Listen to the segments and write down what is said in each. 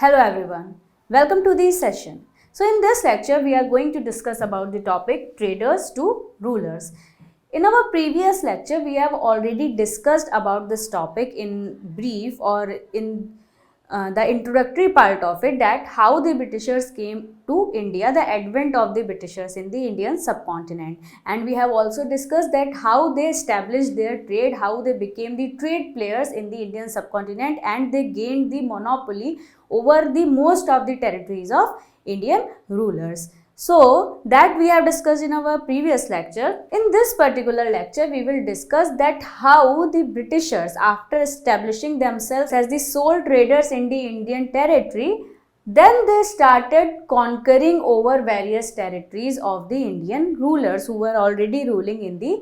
Hello everyone, welcome to this session. So in this lecture we are going to discuss about the topic traders to rulers. In our previous lecture we have already discussed about this topic in brief or in the introductory part of it, that how the Britishers came to India, the advent of the Britishers in the Indian subcontinent. And we have also discussed that how they established their trade, how they became the trade players in the Indian subcontinent, and they gained the monopoly over the most of the territories of Indian rulers. So that we have discussed in our previous lecture. In this particular lecture, we will discuss that how the Britishers, after establishing themselves as the sole traders in the Indian territory, then they started conquering over various territories of the Indian rulers who were already ruling in the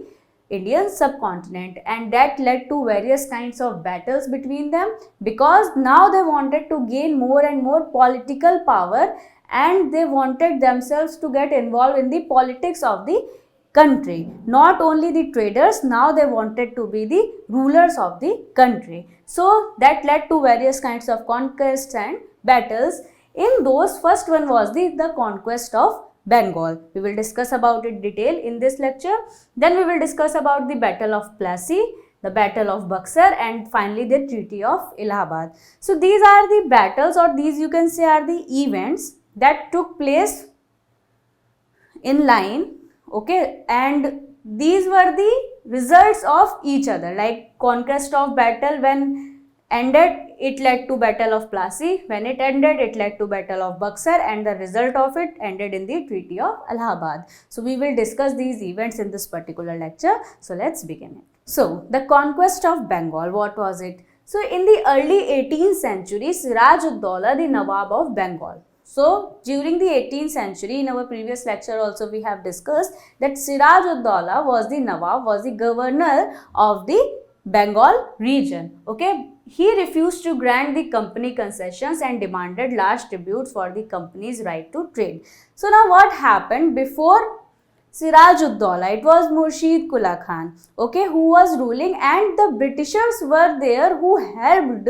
Indian subcontinent, and that led to various kinds of battles between them, because now they wanted to gain more and more political power and they wanted themselves to get involved in the politics of the country. Not only the traders, now they wanted to be the rulers of the country. So that led to various kinds of conquests and battles. In those, first one was the conquest of Bengal. We will discuss about it detail in this lecture. Then we will discuss about the Battle of Plassey, the Battle of Buxar, and finally the Treaty of Allahabad. So these are the battles, or these you can say are the events that took place in line, okay, and these were the results of each other. Like conquest of battle, when ended, it led to Battle of Plassey. When it ended, it led to Battle of Buxar, and the result of it ended in the Treaty of Allahabad. So we will discuss these events in this particular lecture. So let's begin it. So the conquest of Bengal, what was it? So in the early 18th century, Siraj-ud-Daulah, the Nawab of Bengal. So during the 18th century, in our previous lecture also we have discussed that Siraj-ud-Daulah was the Nawab, was the governor of the Bengal region. Okay, he refused to grant the company concessions and demanded large tributes for the company's right to trade. So now what happened before Siraj-ud-Daulah? It was Murshid Qula Khan, okay, who was ruling, and the Britishers were there who helped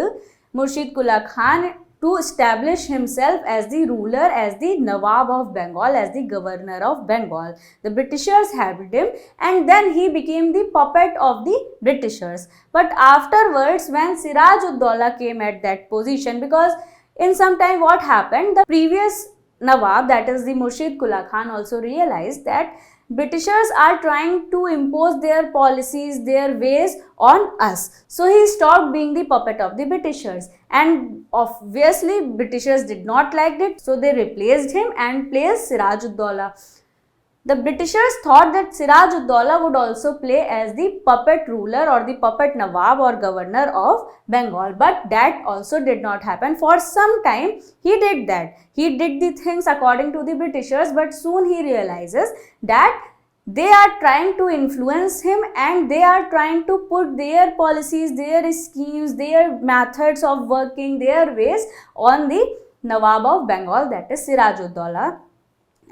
Murshid Qula Khan to establish himself as the ruler, as the Nawab of Bengal, as the governor of Bengal. The Britishers helped him, and then he became the puppet of the Britishers. But afterwards, when Siraj-ud-Daulah came at that position, because in some time what happened, the previous Nawab, that is the Murshid Qula Khan, also realized that Britishers are trying to impose their policies, their ways on us. So he stopped being the puppet of the Britishers, and obviously Britishers did not like it, so they replaced him and placed Siraj-ud-Daulah. The Britishers thought that Siraj-ud-Daulah would also play as the puppet ruler or the puppet Nawab or governor of Bengal, but that also did not happen. For some time he did that. He did the things according to the Britishers, but soon he realizes that they are trying to influence him and they are trying to put their policies, their schemes, their methods of working, their ways on the Nawab of Bengal, that is Siraj-ud-Daulah.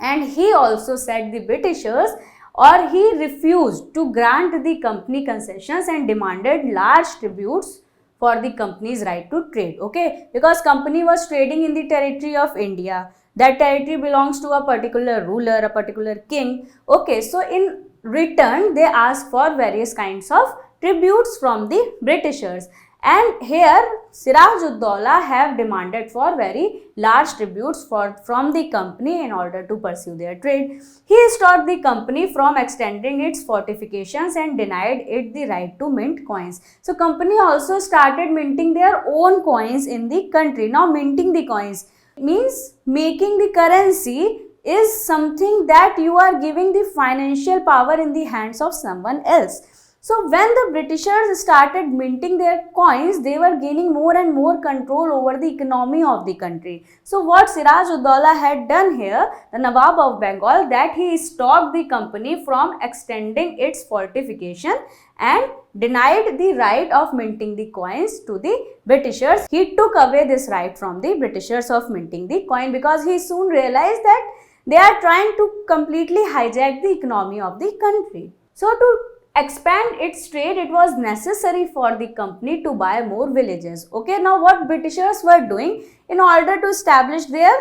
And he also said the Britishers, or he refused to grant the company concessions and demanded large tributes for the company's right to trade, okay, because company was trading in the territory of India. That territory belongs to a particular ruler, a particular king, okay. So in return they asked for various kinds of tributes from the Britishers, and here Siraj-ud-Daulah have demanded for very large tributes from the company in order to pursue their trade. He stopped the company from extending its fortifications and denied it the right to mint coins. So company also started minting their own coins in the country. Now minting the coins means making the currency is something that you are giving the financial power in the hands of someone else. So when the Britishers started minting their coins, they were gaining more and more control over the economy of the country. So what Siraj-ud-Daulah had done here, the Nawab of Bengal, that he stopped the company from extending its fortification and denied the right of minting the coins to the Britishers. He took away this right from the Britishers of minting the coin, because he soon realized that they are trying to completely hijack the economy of the country. So to expand its trade, it was necessary for the company to buy more villages. Okay, now what Britishers were doing in order to establish their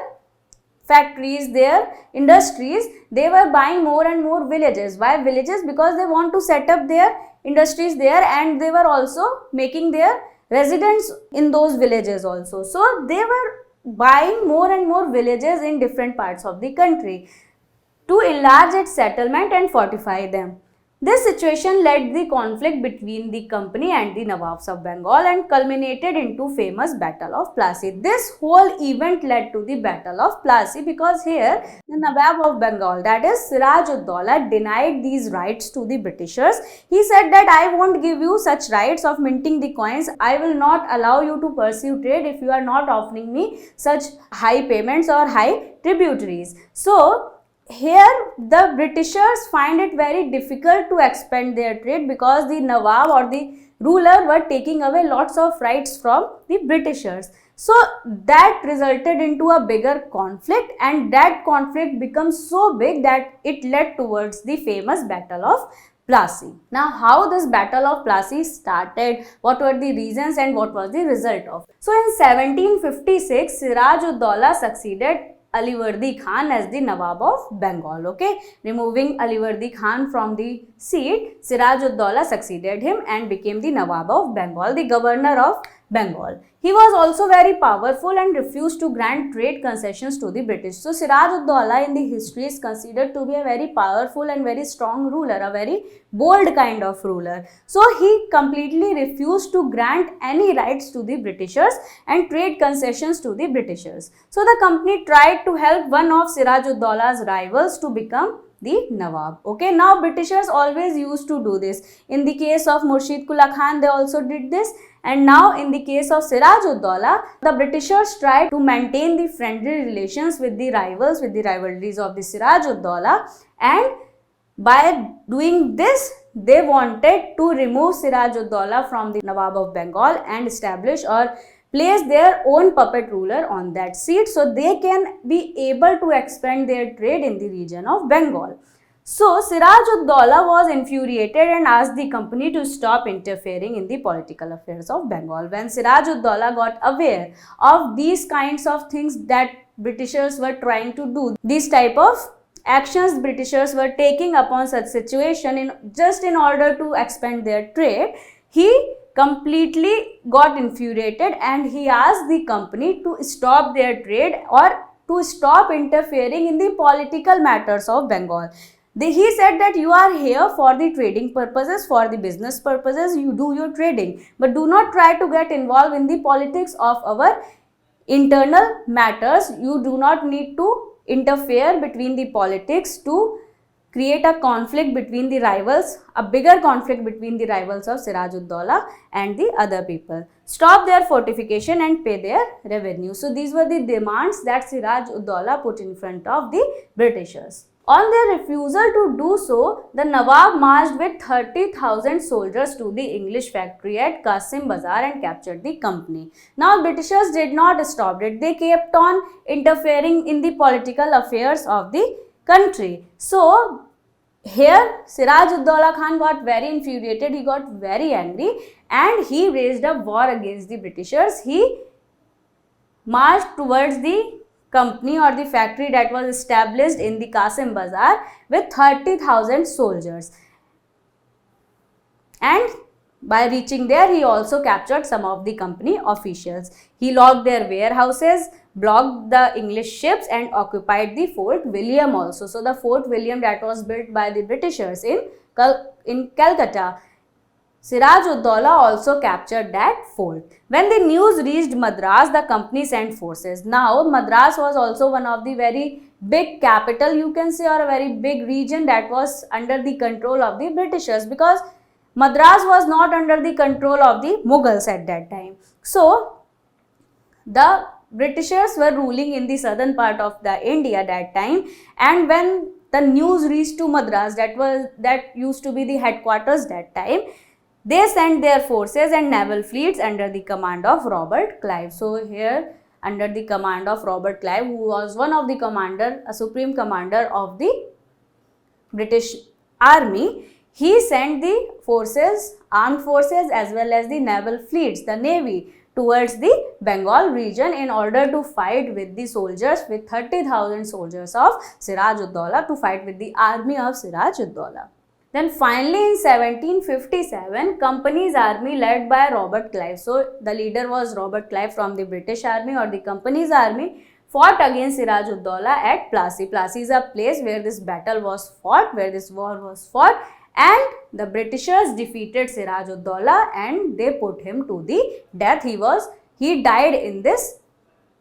factories, their industries, they were buying more and more villages. Why villages? Because they want to set up their industries there, and they were also making their residents in those villages also. So they were buying more and more villages in different parts of the country to enlarge its settlement and fortify them. This situation led the conflict between the company and the Nawabs of Bengal and culminated into famous Battle of Plassey. This whole event led to the Battle of Plassey because here the Nawab of Bengal, that is Siraj-ud-Daulah, denied these rights to the Britishers. He said that I won't give you such rights of minting the coins. I will not allow you to pursue trade if you are not offering me such high payments or high tributaries. So here the Britishers find it very difficult to expand their trade because the Nawab or the ruler were taking away lots of rights from the Britishers. So that resulted into a bigger conflict, and that conflict becomes so big that it led towards the famous Battle of Plassey. Now, how this Battle of Plassey started, what were the reasons and what was the result of it? So in 1756, Siraj-ud-Daulah succeeded Alivardi Khan as the Nawab of Bengal. Okay, removing Alivardi Khan from the seat, Siraj-ud-Daulah succeeded him and became the Nawab of Bengal, the governor of Bengal. He was also very powerful and refused to grant trade concessions to the British. So Siraj-ud-Daulah in the history is considered to be a very powerful and very strong ruler, a very bold kind of ruler. So he completely refused to grant any rights to the Britishers and trade concessions to the Britishers. So the company tried to help one of Siraj-ud-Daulah's rivals to become the Nawab. Okay, now Britishers always used to do this. In the case of Murshid Qula Khan, they also did this. And now in the case of Siraj-ud-Daulah, the Britishers tried to maintain the friendly relations with the rivals, with the rivalries of the Siraj-ud-Daulah, and by doing this, they wanted to remove Siraj-ud-Daulah from the Nawab of Bengal and establish or place their own puppet ruler on that seat so they can be able to expand their trade in the region of Bengal. So Siraj-ud-Daulah was infuriated and asked the company to stop interfering in the political affairs of Bengal. When Siraj-ud-Daulah got aware of these kinds of things that Britishers were trying to do, these type of actions Britishers were taking upon such situation in order to expand their trade, he completely got infuriated and he asked the company to stop their trade or to stop interfering in the political matters of Bengal. He said that you are here for the trading purposes, for the business purposes, you do your trading, but do not try to get involved in the politics of our internal matters. You do not need to interfere between the politics to create a conflict between the rivals, a bigger conflict between the rivals of Siraj-ud-Daulah and the other people. Stop their fortification and pay their revenue. So these were the demands that Siraj-ud-Daulah put in front of the Britishers. On their refusal to do so, the Nawab marched with 30,000 soldiers to the English factory at Qasim Bazar and captured the company. Now, Britishers did not stop it. They kept on interfering in the political affairs of the country. So, here Siraj-ud-Daulah Khan got very infuriated, he got very angry and he raised a war against the Britishers. He marched towards the company or the factory that was established in the Qasim Bazar with 30,000 soldiers. And by reaching there, he also captured some of the company officials. He locked their warehouses, blocked the English ships and occupied the Fort William also. So the Fort William that was built by the Britishers in Calcutta, Siraj-ud-Daulah also captured that fort. When the news reached Madras, the company sent forces. Now, Madras was also one of the very big capital, you can say, or a very big region that was under the control of the Britishers, because Madras was not under the control of the Mughals at that time. So, the Britishers were ruling in the southern part of the India that time, and when the news reached to Madras, that used to be the headquarters that time, they sent their forces and naval fleets under the command of Robert Clive. So here under the command of Robert Clive, who was one of the a supreme commander of the British army, he sent the forces, armed forces as well as the naval fleets, the navy, towards the Bengal region in order to fight with the soldiers, with 30,000 soldiers of Siraj-ud-Daulah, to fight with the army of Siraj-ud-Daulah. Then finally in 1757, Company's army led by Robert Clive, so the leader was Robert Clive from the British army or the Company's army, fought against Siraj-ud-Daulah at Plassey. Plassey is a place where this battle was fought, where this war was fought, and the Britishers defeated Siraj-ud-Daulah and they put him to the death. He died in this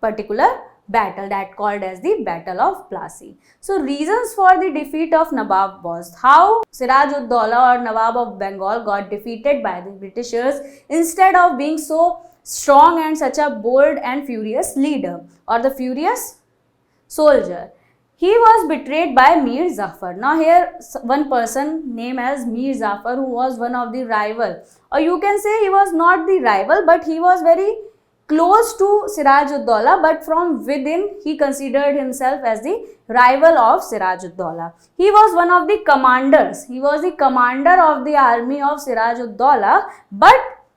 particular battle that called as the Battle of Plassey. So reasons for the defeat of Nawab was how Siraj-ud-Daulah or Nawab of Bengal got defeated by the Britishers instead of being so strong and such a bold and furious leader or the furious soldier. He was betrayed by Mir Jafar. Now here one person named as Mir Jafar, who was one of the rival, or you can say he was not the rival, but he was very close to Siraj-ud-Daulah, but from within he considered himself as the rival of Siraj-ud-Daulah. He was one of the commanders. He was the commander of the army of Siraj-ud-Daulah, but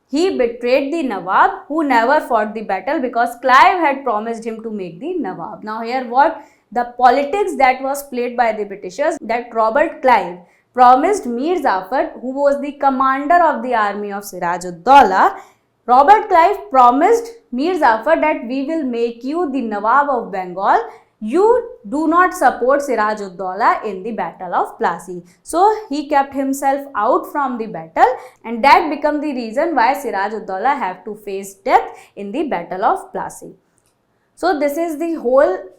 he betrayed the Nawab, who never fought the battle because Clive had promised him to make the Nawab. Now here what the politics that was played by the Britishers, that Robert Clive promised Mir Jafar, who was the commander of the army of Siraj-ud-Daulah, Robert Clive promised Mir Jafar that we will make you the Nawab of Bengal. You do not support Siraj-ud-Daulah in the Battle of Plassey. So he kept himself out from the battle, and that became the reason why Siraj-ud-Daulah have to face death in the Battle of Plassey. So this is the whole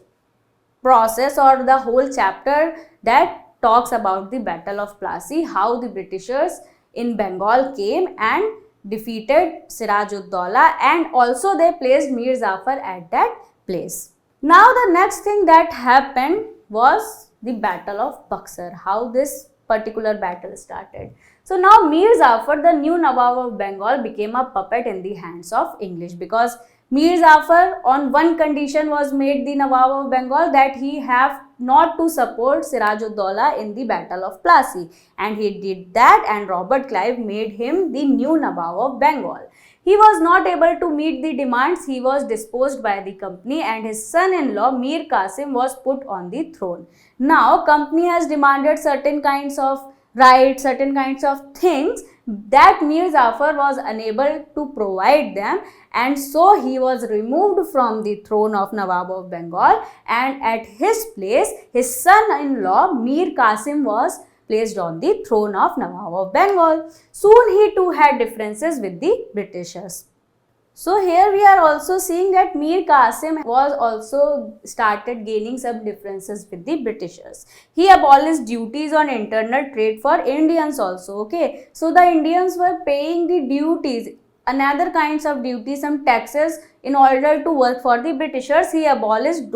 process or the whole chapter that talks about the Battle of Plassey, how the Britishers in Bengal came and defeated Siraj-ud-Daulah, and also they placed Mir Jafar at that place. Now the next thing that happened was the Battle of Buxar, how this particular battle started. So now Mir Jafar, the new Nawab of Bengal, became a puppet in the hands of English, because Mir Jafar on one condition was made the Nawab of Bengal, that he have not to support Siraj-ud-Daulah in the Battle of Plassey, and he did that, and Robert Clive made him the new Nawab of Bengal. He was not able to meet the demands. He was disposed by the company, and his son-in-law Mir Qasim was put on the throne. Now company has demanded certain kinds of rights, certain kinds of things that Mir Jafar was unable to provide them, and so he was removed from the throne of Nawab of Bengal, and at his place his son-in-law Mir Qasim was placed on the throne of Nawab of Bengal. Soon he too had differences with the Britishers. So here we are also seeing that Mir Qasim was also started gaining some differences with the Britishers. He abolished duties on internal trade for Indians also. Okay, so the Indians were paying the duties, another kinds of duties, some taxes in order to work for the Britishers. He abolished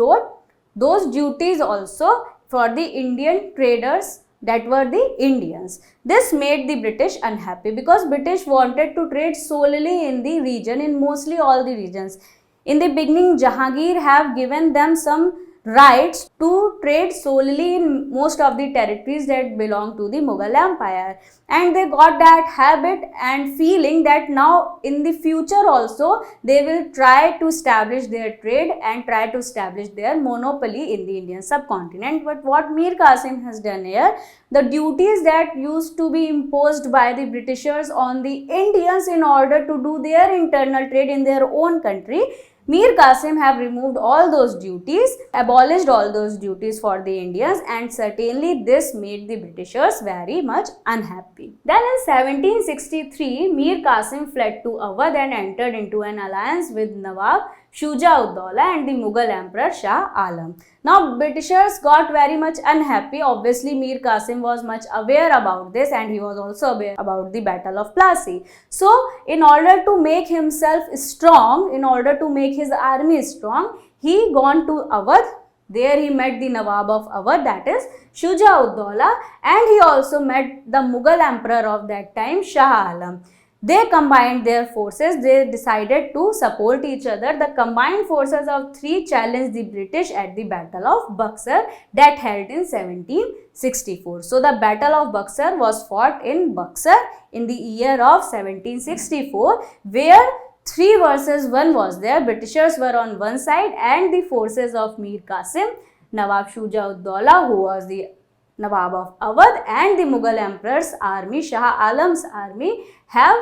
those duties also for the Indian traders, that were the Indians. This made the British unhappy, because British wanted to trade solely in the region, in mostly all the regions. In the beginning, Jahangir have given them some rights to trade solely in most of the territories that belong to the Mughal Empire, and they got that habit and feeling that now in the future also they will try to establish their trade and try to establish their monopoly in the Indian subcontinent. But what Mir Qasim has done here, the duties that used to be imposed by the Britishers on the Indians in order to do their internal trade in their own country, Mir Qasim have removed all those duties, abolished all those duties for the Indians, and certainly this made the Britishers very much unhappy. Then in 1763, Mir Qasim fled to Awadh and entered into an alliance with Nawab Shuja-ud-Daulah and the Mughal Emperor Shah Alam. Now Britishers got very much unhappy. Obviously Mir Qasim was much aware about this, and he was also aware about the Battle of Plassey. So in order to make himself strong, in order to make his army strong, he gone to Awadh. There he met the Nawab of Awadh, that is Shuja-ud-Daulah, and he also met the Mughal Emperor of that time, Shah Alam. they combined their forces. They decided to support each other. The combined forces of three challenged the British at the Battle of Buxar that held in 1764. So the Battle of Buxar was fought in Buxar in the year of 1764, where 3 versus 1 was there. Britishers were on one side and the forces of Mir Qasim, Nawab Shuja-ud-Dawla, who was the Nawab of Awadh, and the Mughal Emperor's army, Shah Alam's army, have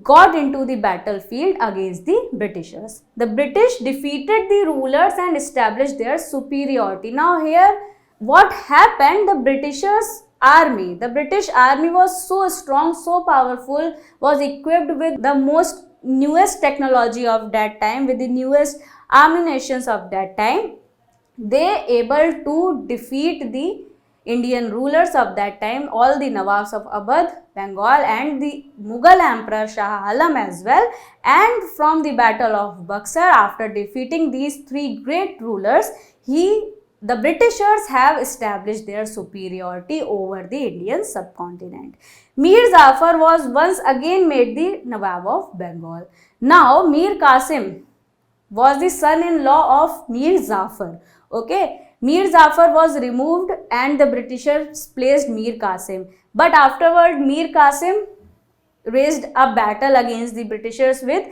got into the battlefield against the Britishers. The British defeated the rulers and established their superiority. Now here, what happened? The British army was so strong, so powerful, was equipped with the most newest technology of that time, with the newest ammunitions of that time. They able to defeat the Indian rulers of that time, all the Nawabs of Awadh, Bengal, and the Mughal Emperor Shah Alam as well. And from the Battle of Buxar, after defeating these 3 great rulers, the Britishers have established their superiority over the Indian subcontinent. Mir Jafar was once again made the Nawab of Bengal. Now, Mir Qasim was the son-in-law of Mir Jafar. Okay, Mir Jafar was removed and the Britishers placed Mir Qasim. But afterward, Mir Qasim raised a battle against the Britishers with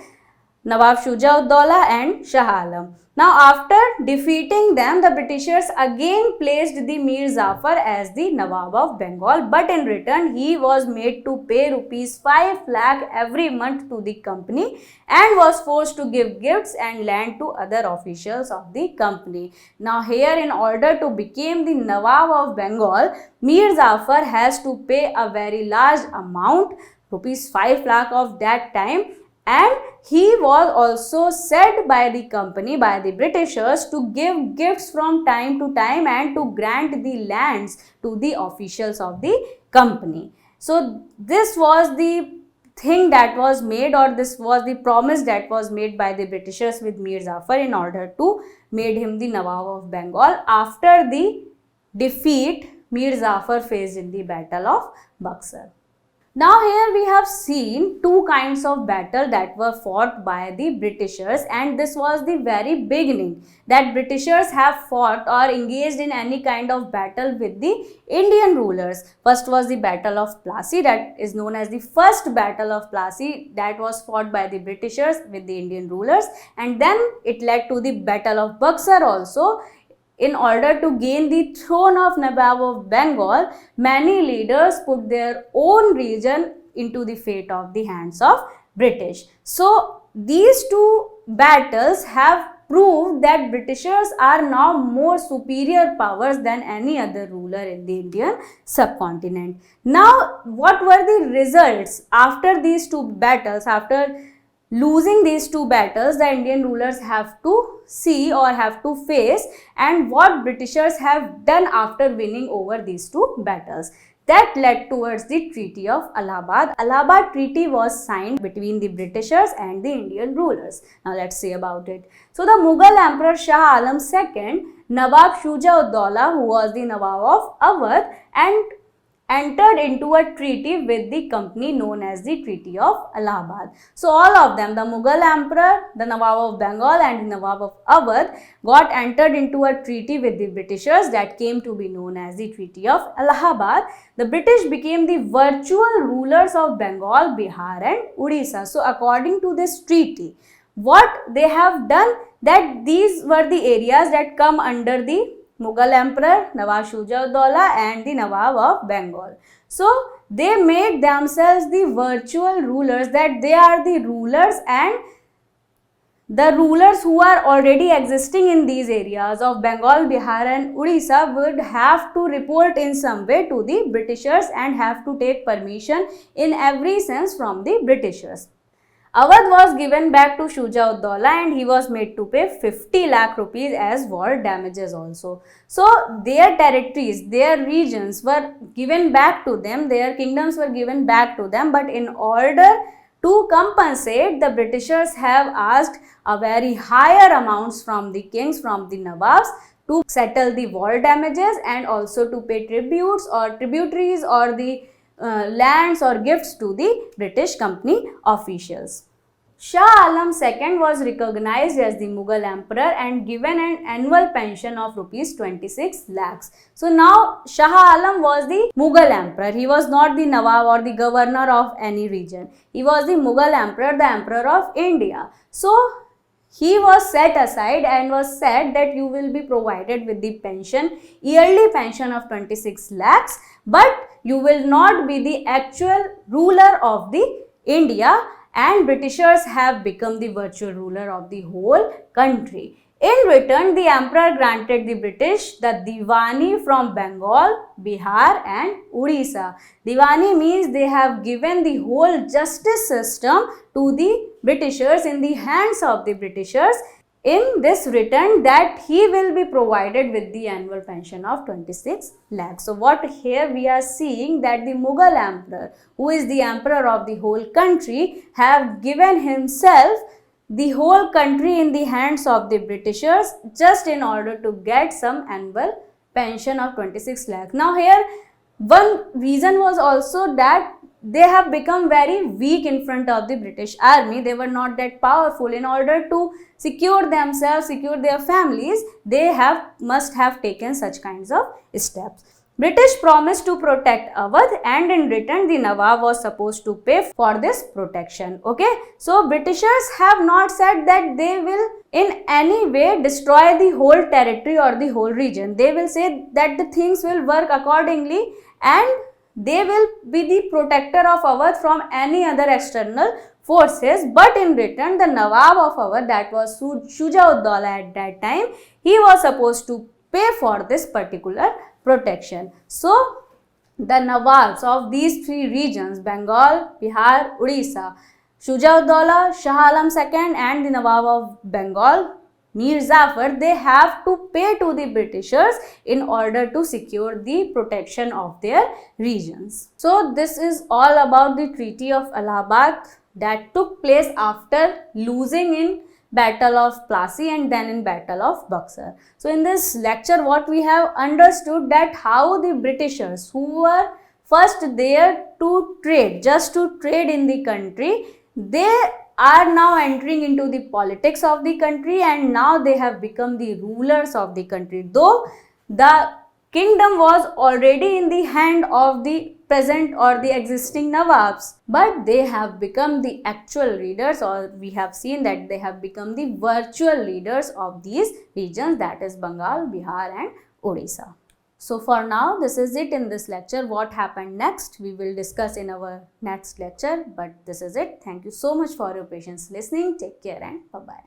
Nawab Shuja-ud-Dawla and Shah Alam. Now, after defeating them, the Britishers again placed the Mir Jafar as the Nawab of Bengal, but in return, he was made to pay rupees 5 lakh every month to the company and was forced to give gifts and land to other officials of the company. Now, here, in order to become the Nawab of Bengal, Mir Jafar has to pay a very large amount, rupees 5 lakh of that time, and he was also said by the company, by the Britishers, to give gifts from time to time and to grant the lands to the officials of the company. So this was the thing that was made, or this was the promise that was made by the Britishers with Mir Jafar in order to make him the Nawab of Bengal after the defeat Mir Jafar faced in the Battle of Buxar. Now here we have seen 2 kinds of battle that were fought by the Britishers, and this was the very beginning that Britishers have fought or engaged in any kind of battle with the Indian rulers. First was the Battle of Plassey, that is known as the first Battle of Plassey, that was fought by the Britishers with the Indian rulers, and then it led to the Battle of Buxar also. In order to gain the throne of Nawab of Bengal, many leaders put their own region into the fate of the hands of British. So, these 2 battles have proved that Britishers are now more superior powers than any other ruler in the Indian subcontinent. Now, what were the results after these 2 battles? After losing these 2 battles, the Indian rulers have to see or have to face, and what Britishers have done after winning over these 2 battles. That led towards the Treaty of Allahabad. Allahabad Treaty was signed between the Britishers and the Indian rulers. Now let's see about it. So the Mughal Emperor Shah Alam II, Nawab Shuja-ud-Dawla, who was the Nawab of Awadh, and entered into a treaty with the company known as the Treaty of Allahabad. So all of them, the Mughal Emperor, the Nawab of Bengal and the Nawab of Awadh, got entered into a treaty with the Britishers that came to be known as the Treaty of Allahabad. The British became the virtual rulers of Bengal, Bihar and Odisha. So according to this treaty, what they have done, that these were the areas that come under the Mughal Emperor, Nawab Shuja-ud-Dawla and the Nawab of Bengal. So, they made themselves the virtual rulers, that they are the rulers, and the rulers who are already existing in these areas of Bengal, Bihar and Odisha would have to report in some way to the Britishers and have to take permission in every sense from the Britishers. Awadh was given back to Shuja-ud-Dawla and he was made to pay 50 lakh rupees as war damages also. So, their territories, their regions were given back to them, their kingdoms were given back to them, but in order to compensate, the Britishers have asked a very higher amounts from the kings, from the Nawabs, to settle the war damages and also to pay tributes or tributaries or the lands or gifts to the British company officials. Shah Alam II was recognized as the Mughal emperor and given an annual pension of rupees 26 lakhs. So now Shah Alam was the Mughal emperor. He was not the Nawab or the governor of any region. He was the Mughal emperor, the emperor of India. So he was set aside and was said that you will be provided with the pension, yearly pension of 26 lakhs, but you will not be the actual ruler of the India, and Britishers have become the virtual ruler of the whole country. In return, the emperor granted the British the Diwani from Bengal, Bihar and Odisha. Diwani means they have given the whole justice system to the Britishers, in the hands of the Britishers, in this return that he will be provided with the annual pension of 26 lakhs. So what here we are seeing that the Mughal emperor, who is the emperor of the whole country, have given himself the whole country in the hands of the Britishers just in order to get some annual pension of 26 lakh. Now here one reason was also that they have become very weak in front of the British army. They were not that powerful. In order to secure themselves, secure their families, they must have taken such kinds of steps. British promised to protect Awadh, and in return the Nawab was supposed to pay for this protection. Okay, so Britishers have not said that they will in any way destroy the whole territory or the whole region. They will say that the things will work accordingly and they will be the protector of Awadh from any other external forces, but in return the Nawab of Awadh, that was Shujauddaulah at that time, he was supposed to pay for this particular protection. So the Nawabs of these three regions, Bengal, Bihar, Odisha, Shujauddaulah, Shah Alam II and the Nawab of Bengal, Mir Jafar, they have to pay to the Britishers in order to secure the protection of their regions. So this is all about the Treaty of Allahabad that took place after losing in Battle of Plassey and then in Battle of Buxar. So in this lecture what we have understood that how the Britishers, who were first there to trade, just to trade in the country, they are now entering into the politics of the country and now they have become the rulers of the country. Though the kingdom was already in the hand of the present or the existing Nawabs, but they have become the actual leaders, or we have seen that they have become the virtual leaders of these regions, that is Bengal, Bihar and Odisha. So for now, this is it in this lecture. What happened next, we will discuss in our next lecture, but this is it. Thank you so much for your patience listening. Take care and bye-bye.